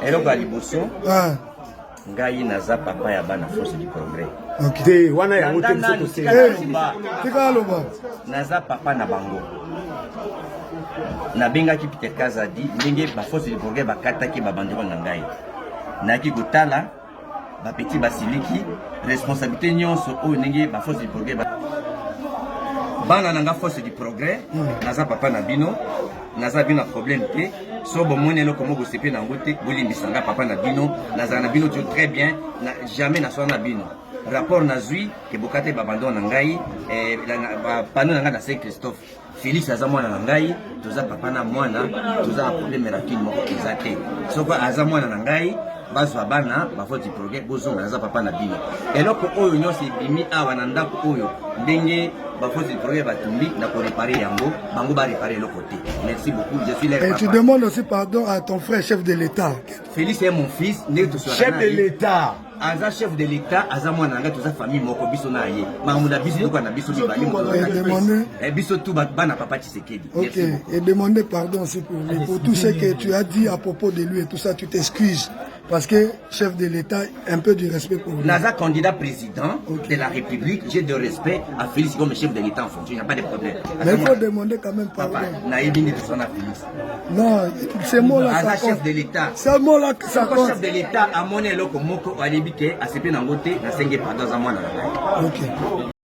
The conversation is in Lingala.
eloko ya liboso ngai naza papa ya bana force du progrès. Ok. Wana ya wote msoko naza papa na bango. Nabengaki Peter Kazadi ndenge ba force du progrès bakataki babandeko na ngai. Naki kotala ba petit basiliki responsabilité nyonso oyo ndenge ba force du progrès bana nanga force du progrès naza papa na bino naza bino problème te so bomoni eloko moko sepe na ngote bolimbisanga papa na bino naza na bino très bien na jamais na so na bino rapport na zui ke bokate babando na ngai pano na ngai na Saint Christophe Félix aza mwana na ngai toza papa na mwana toza na problème rakine moko ezate soko aza mwana na ngai bazwa bana ba force du progrès bozonga naza papa na bino eloko oyo nyonso ebimi awa na ndako oyo ndenge ba force du progrès batumbi na ko réparer yango bango ba réparer le côté. Merci beaucoup, je suis là. Et tu demandes aussi pardon à ton frère chef de l'État. Félix est mon fils, chef de l'État. Aza chef de l'État, aza mwana nga toza famille moko biso na ye. Mamuda biso ko na biso libali mo. Et biso tout bana papa Tshisekedi. OK, et demander pardon aussi pour tout ce que tu as dit à propos de lui et tout ça, tu t'excuses. Parce que chef de l'État, un peu du respect pour lui. Naza candidat président de la République, j'ai de respect à Félix comme chef de l'État en fonction, il n'y a pas de problème. Mais il faut demander quand même pardon. Non, c'est moi là. Naza chef de l'État. C'est moi là que ça compte. Chef de l'État, à mon éloko moko, à l'ébité, à CP Nangote, na senge pardon à moi. OK.